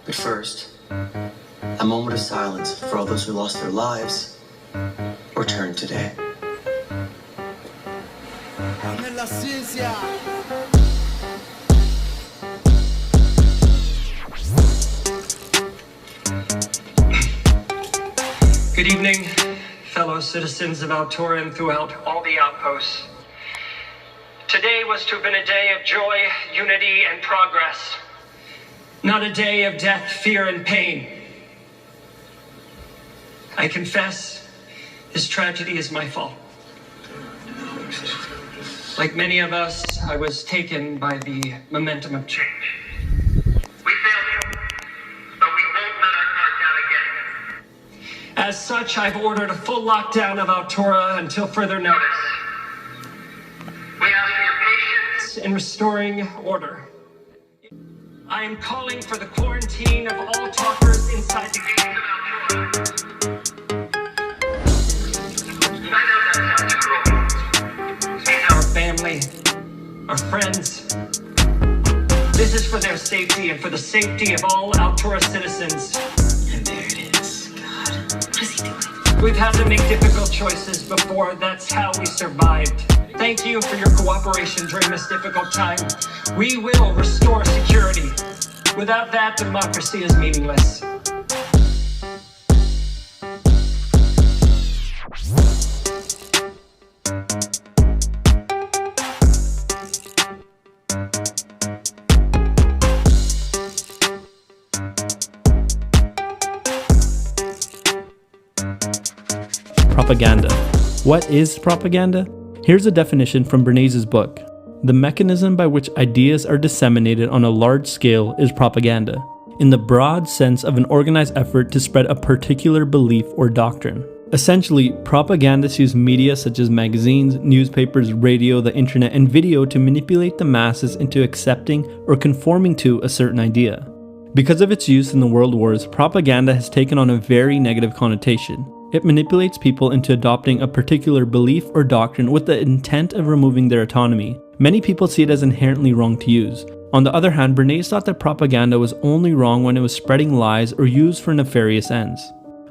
But first, a moment of silence for all those who lost their lives or turned today. Good evening, fellow citizens of Altura and throughout all the outposts. Today was to have been a day of joy, unity, and progress. Not a day of death, fear, and pain. I confess, this tragedy is my fault. Like many of us, I was taken by the momentum of change. We failed you, but we won't let our guard down again. As such, I've ordered a full lockdown of Altura until further notice. We ask for your patience in restoring order. I am calling for the quarantine of all talkers inside the gates of Altura. I know that sounds cruel. These are our family, our friends. This is for their safety and for the safety of all Altura citizens. And there it is. God, what is he doing? We've had to make difficult choices before. That's how we survived. Thank you for your cooperation during this difficult time. We will restore security. Without that, democracy is meaningless. Propaganda. What is propaganda? Here's a definition from Bernays' book. The mechanism by which ideas are disseminated on a large scale is propaganda, in the broad sense of an organized effort to spread a particular belief or doctrine. Essentially, propagandists use media such as magazines, newspapers, radio, the internet, and video to manipulate the masses into accepting or conforming to a certain idea. Because of its use in the world wars, propaganda has taken on a very negative connotation. It manipulates people into adopting a particular belief or doctrine with the intent of removing their autonomy. Many people see it as inherently wrong to use. On the other hand, Bernays thought that propaganda was only wrong when it was spreading lies or used for nefarious ends.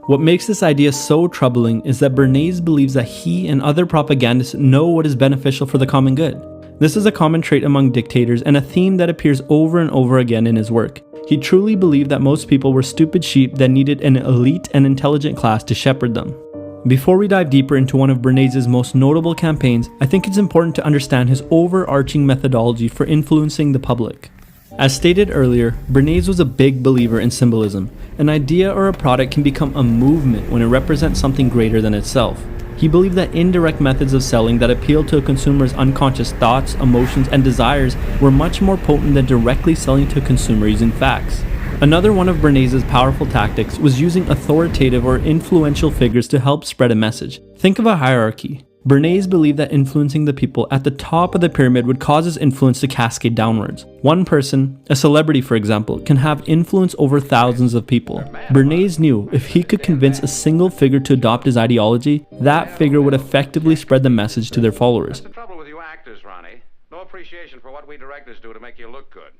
What makes this idea so troubling is that Bernays believes that he and other propagandists know what is beneficial for the common good. This is a common trait among dictators and a theme that appears over and over again in his work. He truly believed that most people were stupid sheep that needed an elite and intelligent class to shepherd them. Before we dive deeper into one of Bernays' most notable campaigns, I think it's important to understand his overarching methodology for influencing the public. As stated earlier, Bernays was a big believer in symbolism. An idea or a product can become a movement when it represents something greater than itself. He believed that indirect methods of selling that appealed to a consumer's unconscious thoughts, emotions, and desires were much more potent than directly selling to a consumer using facts. Another one of Bernays' powerful tactics was using authoritative or influential figures to help spread a message. Think of a hierarchy. Bernays believed that influencing the people at the top of the pyramid would cause his influence to cascade downwards. One person, a celebrity for example, can have influence over thousands of people. Bernays knew if he could convince a single figure to adopt his ideology, that figure would effectively spread the message to their followers. That's the trouble with you actors, Ronnie. No appreciation for what we directors do to make you look good.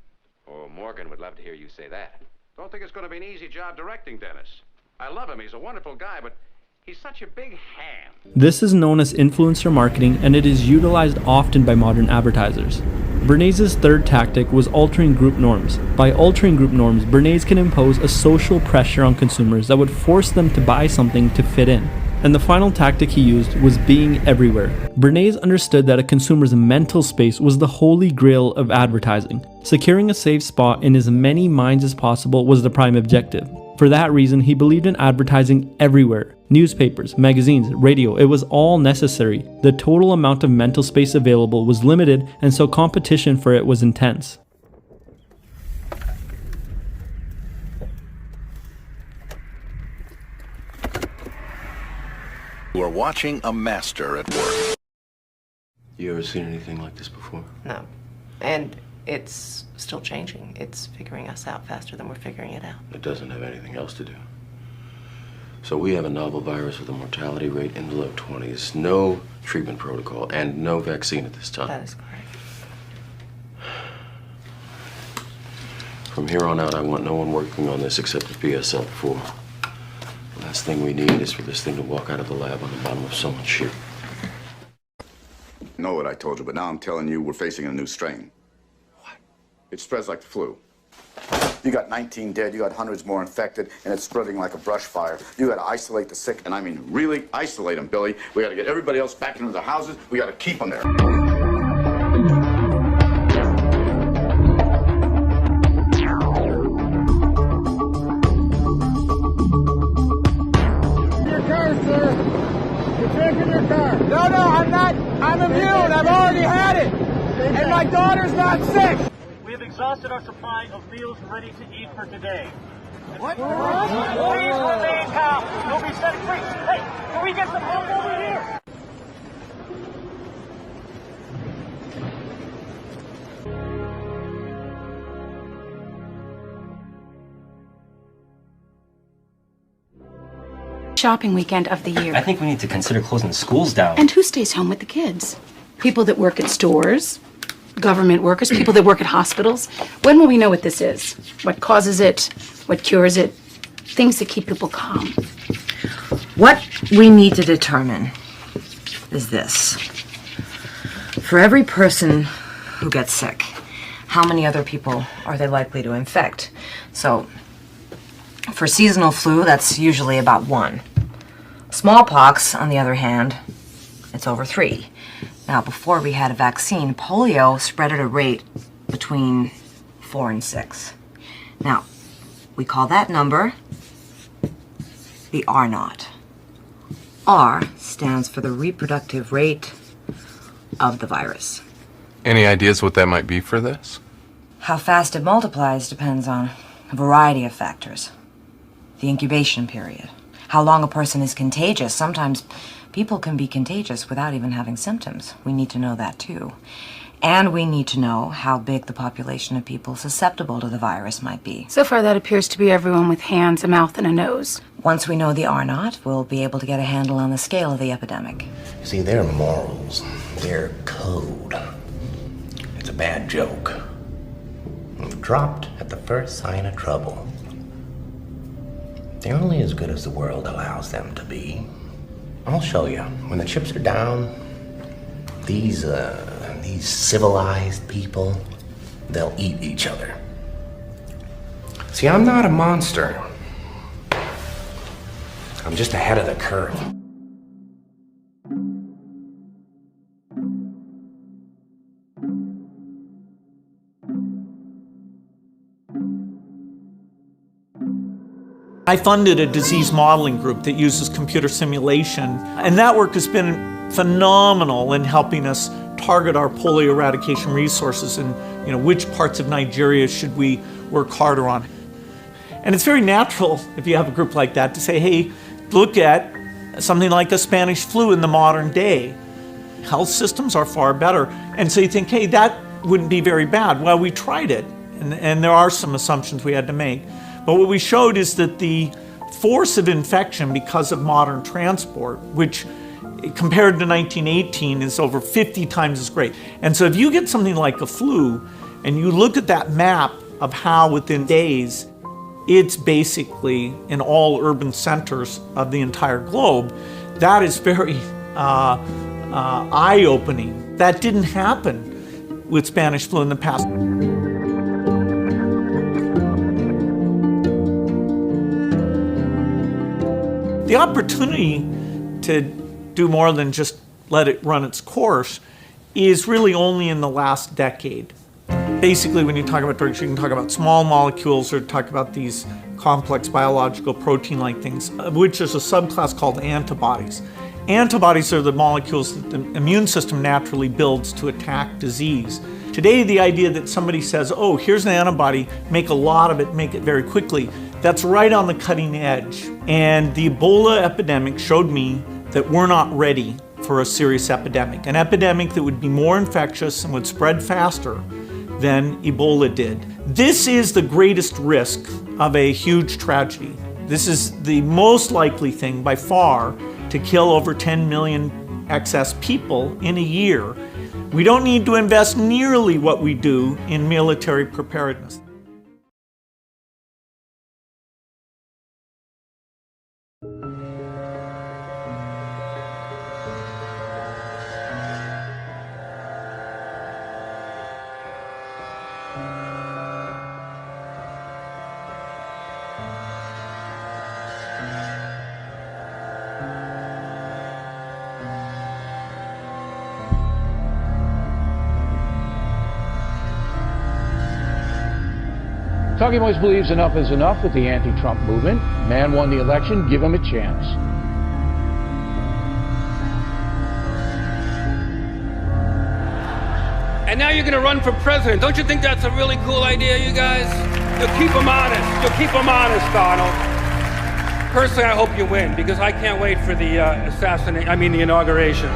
Oh, Morgan would love to hear you say that. Don't think it's going to be an easy job directing Dennis. I love him. He's a wonderful guy, but he's such a big hand. This is known as influencer marketing, and it is utilized often by modern advertisers. Bernays' third tactic was altering group norms. By altering group norms, Bernays can impose a social pressure on consumers that would force them to buy something to fit in. And the final tactic he used was being everywhere. Bernays understood that a consumer's mental space was the holy grail of advertising. Securing a safe spot in as many minds as possible was the prime objective. For that reason, he believed in advertising everywhere. Newspapers, magazines, radio, it was all necessary. The total amount of mental space available was limited, and so competition for it was intense. You are watching a master at work. You ever seen anything like this before? No. And it's still changing. It's figuring us out faster than we're figuring it out. It doesn't have anything else to do. So we have a novel virus with a mortality rate in the low 20s, no treatment protocol, and no vaccine at this time. That is correct. From here on out, I want no one working on this except the PSL 4. The last thing we need is for this thing to walk out of the lab on the bottom of someone's shoe. I know what I told you, but now I'm telling you we're facing a new strain. What? It spreads like the flu. You got 19 dead, you got hundreds more infected, and it's spreading like a brush fire. You got to isolate the sick, and I mean really isolate them, Billy. We got to get everybody else back into their houses. We got to keep them there. No, I'm not. I'm immune. I've already had it. And my daughter's not sick. We have exhausted our supply of meals ready to eat for today. What? Please remain calm. Don't be setting free. Hey, can we get some help over here? Shopping weekend of the year. I think we need to consider closing the schools down. And who stays home with the kids? People that work at stores, government workers, people that work at hospitals. When will we know what this is? What causes it? What cures it? Things that keep people calm. What we need to determine is this. For every person who gets sick, how many other people are they likely to infect? So, for seasonal flu, that's usually about 1. Smallpox, on the other hand, it's over 3. Now, before we had a vaccine, polio spread at a rate between 4 and 6. Now, we call that number the R0. R stands for the reproductive rate of the virus. Any ideas what that might be for this? How fast it multiplies depends on a variety of factors. The incubation period, how long a person is contagious. Sometimes people can be contagious without even having symptoms. We need to know that too. And we need to know how big the population of people susceptible to the virus might be. So far, that appears to be everyone with hands, a mouth, and a nose. Once we know the R0, we'll be able to get a handle on the scale of the epidemic. You see, their morals, their code, it's a bad joke. Dropped at the first sign of trouble. They're only as good as the world allows them to be. I'll show you. When the chips are down, these civilized people, they'll eat each other. See, I'm not a monster. I'm just ahead of the curve. I funded a disease modeling group that uses computer simulation, and that work has been phenomenal in helping us target our polio eradication resources and which parts of Nigeria should we work harder on. And it's very natural if you have a group like that to say, hey, look at something like a Spanish flu in the modern day. Health systems are far better. And so you think, hey, that wouldn't be very bad. Well, we tried it, and there are some assumptions we had to make. But what we showed is that the force of infection because of modern transport, which compared to 1918 is over 50 times as great. And so if you get something like a flu and you look at that map of how within days it's basically in all urban centers of the entire globe, that is very eye-opening. That didn't happen with Spanish flu in the past. The opportunity to do more than just let it run its course is really only in the last decade. Basically, when you talk about drugs, you can talk about small molecules or talk about these complex biological protein-like things, of which there's a subclass called antibodies. Antibodies are the molecules that the immune system naturally builds to attack disease. Today, the idea that somebody says, oh, here's an antibody, make a lot of it, make it very quickly, that's right on the cutting edge. And the Ebola epidemic showed me that we're not ready for a serious epidemic, an epidemic that would be more infectious and would spread faster than Ebola did. This is the greatest risk of a huge tragedy. This is the most likely thing by far to kill over 10 million excess people in a year. We don't need to invest nearly what we do in military preparedness. Talking Boys believes enough is enough with the anti-Trump movement. Man won the election, give him a chance. And now you're going to run for president. Don't you think that's a really cool idea, you guys? You'll keep them honest. You'll keep them honest, Donald. Personally, I hope you win, because I can't wait for the the inauguration.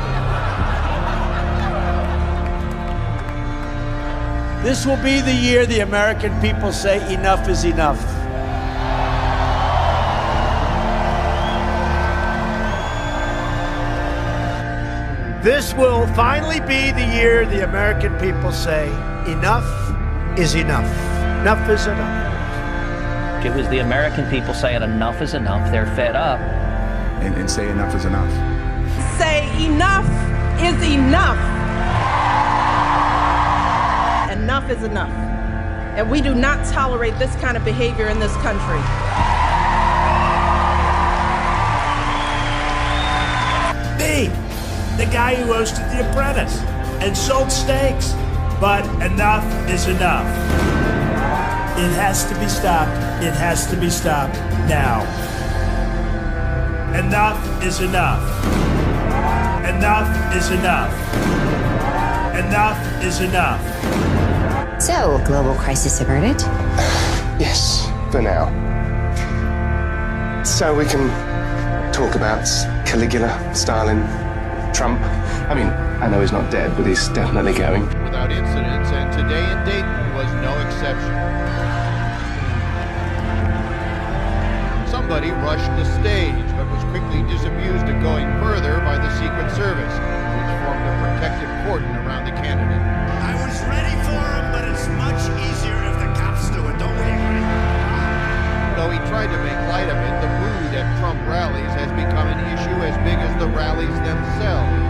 This will be the year the American people say enough is enough. This will finally be the year the American people say enough is enough. Enough is enough. It was the American people saying enough is enough. They're fed up. And say enough is enough. Say enough is enough. Enough is enough. And we do not tolerate this kind of behavior in this country. Me, the guy who hosted The Apprentice and sold steaks. But enough is enough. It has to be stopped. It has to be stopped now. Enough is enough. Enough is enough. Enough is enough. So, global crisis averted? Yes, for now. So we can talk about Caligula, Stalin, Trump. I mean, I know he's not dead, but he's definitely going. Without incidents, and today in Dayton was no exception. Somebody rushed the stage, but was quickly disabused of going further by the Secret Service, which formed a protective cordon around the candidate. I was ready for him, but it's much easier if the cops do it, don't we agree? Though he tried to make light of it, the mood at Trump rallies has become an issue as big as the rallies themselves.